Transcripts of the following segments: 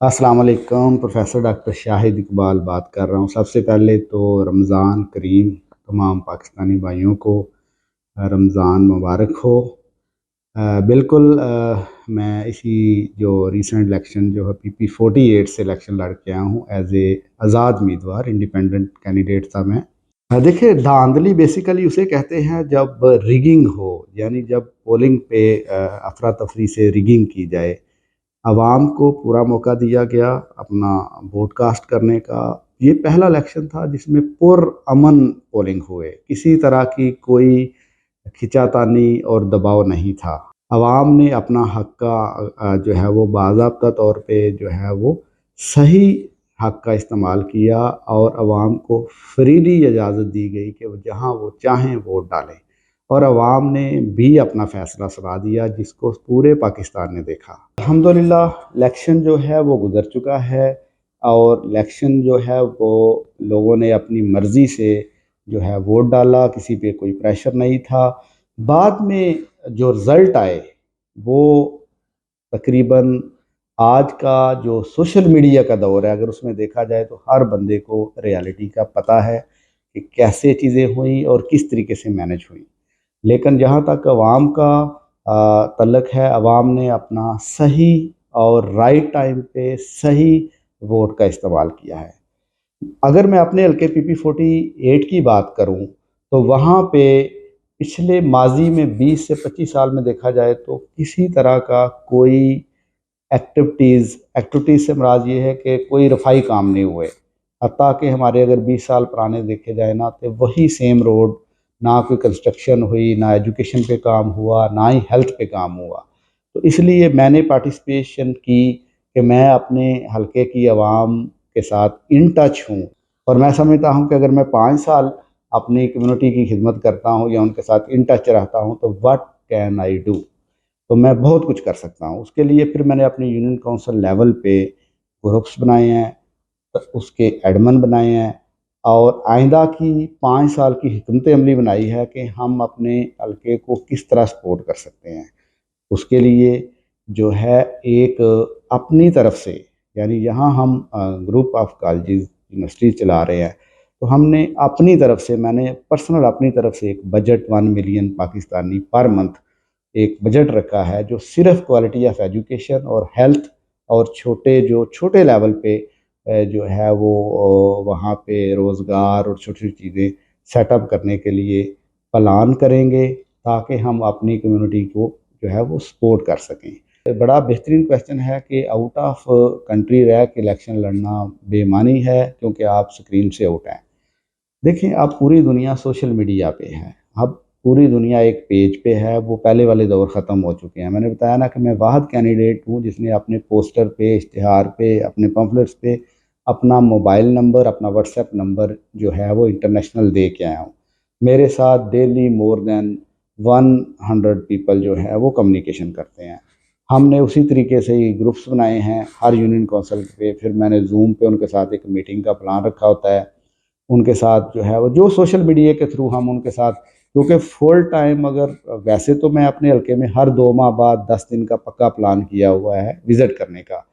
अस्सलाम वालेकुम। Professor doctor Shahid Iqbal बात कर रहा हूँ। सबसे पहले तो रमज़ान करीम तमाम पाकिस्तानी भाइयों को रमज़ान मुबारक हो। बिल्कुल मैं इसी जो रीसेंट इलेक्शन जो है PP48 से इलेक्शन लड़ के आया हूँ एज ए आज़ाद उम्मीदवार, इंडिपेंडेंट कैंडिडेट था मैं। देखिए, धांधली बेसिकली उसे कहते हैं जब रिगिंग हो, यानी जब पोलिंग पे अफरा तफरी से रिगिंग की जाए। आवाम को पूरा मौका दिया गया अपना वोट कास्ट करने का। ये पहला इलेक्शन था जिसमें पुरअमन पोलिंग हुए, किसी तरह की कोई खिंचातानी और दबाव नहीं था। आवाम ने अपना हक का जो है वो बाज़ाब्ता तौर पे जो है वो सही हक का इस्तेमाल किया और आवाम को फ्रीली इजाज़त दी गई कि वो जहाँ वो चाहें वोट डालें, और आवाम ने भी अपना फ़ैसला सुना दिया जिसको पूरे पाकिस्तान ने देखा। अल्हम्दुलिल्लाह इलेक्शन जो है वो गुज़र चुका है और इलेक्शन जो है वो लोगों ने अपनी मर्ज़ी से जो है वोट डाला, किसी पे कोई प्रेशर नहीं था। बाद में जो रिज़ल्ट आए वो तकरीबन आज का जो सोशल मीडिया का दौर है, अगर उसमें देखा जाए तो हर बंदे को रियलिटी का पता है कि कैसे चीज़ें हुई और किस तरीके से मैनेज हुई। लेकिन जहाँ तक अवाम का तल्लक है, अवाम ने अपना सही और राइट टाइम पे सही वोट का इस्तेमाल किया है। अगर मैं अपने हल्के PP48 की बात करूं तो वहाँ पे पिछले माजी में 20 से 25 साल में देखा जाए तो किसी तरह का कोई एक्टिविटीज़ से मुराद ये है कि कोई रफाई काम नहीं हुए। हत्ता कि हमारे अगर 20 साल पुराने देखे जाए ना तो वही सेम रोड, ना कोई कंस्ट्रक्शन हुई, ना एजुकेशन पे काम हुआ, ना ही हेल्थ पे काम हुआ। तो इसलिए मैंने पार्टिसिपेशन की कि मैं अपने हलके की आवाम के साथ इन टच हूँ, और मैं समझता हूँ कि अगर मैं 5 साल अपनी कम्युनिटी की खिदमत करता हूँ या उनके साथ इन टच रहता हूँ तो व्हाट कैन आई डू, तो मैं बहुत कुछ कर सकता हूँ। उसके लिए फिर मैंने अपने यूनियन काउंसिल लेवल पे ग्रुप्स बनाए हैं, तो उसके एडमिन बनाए हैं, और आइंदा की 5 साल की हिकमत अमली बनाई है कि हम अपने हलके को किस तरह सपोर्ट कर सकते हैं। उसके लिए जो है एक अपनी तरफ से, यानी यहाँ हम ग्रुप ऑफ कॉलेजेस यूनिवर्सिटी चला रहे हैं, तो हमने अपनी तरफ से, मैंने पर्सनल अपनी तरफ से एक budget 1 million Pakistani per month एक बजट रखा है जो सिर्फ क्वालिटी ऑफ एजुकेशन और हेल्थ और छोटे लेवल पे जो है वो वहाँ पे रोज़गार और छोटी छोटी चीज़ें सेटअप करने के लिए प्लान करेंगे ताकि हम अपनी कम्युनिटी को जो है वो सपोर्ट कर सकें। बड़ा बेहतरीन क्वेश्चन है कि आउट ऑफ कंट्री रह के इलेक्शन लड़ना बेमानी है क्योंकि आप स्क्रीन से आउट हैं। देखिए, अब पूरी दुनिया सोशल मीडिया पे है। अब पूरी दुनिया एक पेज पे है, वो पहले वाले दौर ख़त्म हो चुके हैं। मैंने बताया ना कि मैं वाहिद कैंडिडेट हूँ जिसने अपने पोस्टर पे, इश्तिहार पे, अपने पम्फलेट्स पे अपना मोबाइल नंबर, अपना व्हाट्सएप नंबर जो है वो इंटरनेशनल दे के आया हूँ। मेरे साथ डेली मोर देन 100 पीपल जो है वो कम्युनिकेशन करते हैं। हमने उसी तरीके से ही ग्रुप्स बनाए हैं हर यूनियन काउंसिल पे, फिर मैंने ज़ूम पे उनके साथ एक मीटिंग का प्लान रखा होता है। उनके साथ जो है वो जो सोशल मीडिया के थ्रू हम उनके साथ, क्योंकि फुल टाइम अगर वैसे तो मैं अपने हल्के में हर 2 माह बाद 10 दिन का पक्का प्लान किया हुआ है विज़िट करने का।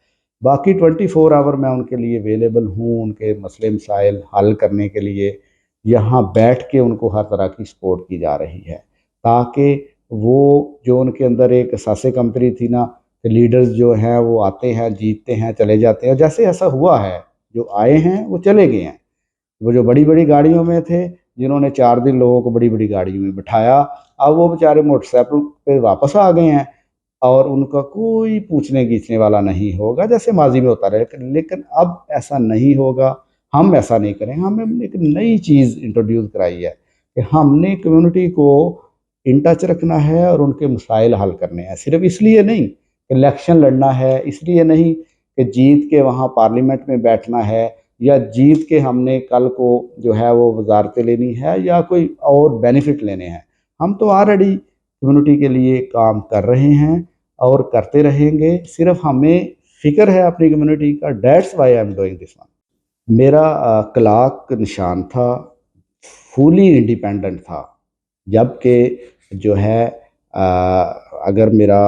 बाकी 24 आवर मैं उनके लिए अवेलेबल हूँ, उनके मसले मसाइल हल करने के लिए यहाँ बैठ के उनको हर तरह की सपोर्ट की जा रही है, ताकि वो जो उनके अंदर एक सासे कंपनी थी ना, लीडर्स जो हैं वो आते हैं, जीतते हैं, चले जाते हैं, जैसे ऐसा हुआ है, जो आए हैं वो चले गए हैं। वो जो बड़ी-बड़ी गाड़ियों में थे, जिन्होंने 4 दिन लोगों को बड़ी-बड़ी गाड़ियों में बिठाया, अब वो बेचारे मोटरसाइकिल पे वापस आ गए हैं और उनका कोई पूछने-गीछने वाला नहीं होगा, जैसे माज़ी में होता रहे। लेकिन अब ऐसा नहीं होगा, हम ऐसा नहीं करेंगे। हमें एक नई चीज़ इंट्रोड्यूस कराई है कि हमने कम्युनिटी को इन टच रखना है और उनके मसाइल हल करने हैं। सिर्फ़ इसलिए नहीं कि इलेक्शन लड़ना है, इसलिए नहीं कि जीत के वहाँ पार्लियामेंट में बैठना है, या जीत के हमने कल को जो है वो वजारतें लेनी है या कोई और बेनिफिट लेने हैं। हम तो ऑलरेडी कम्युनिटी के लिए काम कर रहे हैं और करते रहेंगे। सिर्फ हमें फ़िक्र है अपनी कम्युनिटी का। That's why I am doing this one. मेरा क्लार्क निशान था, फुली इंडिपेंडेंट था। जबकि जो है अगर मेरा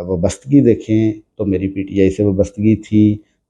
वाबस्तगी देखें तो मेरी PTI से वाबस्तगी थी,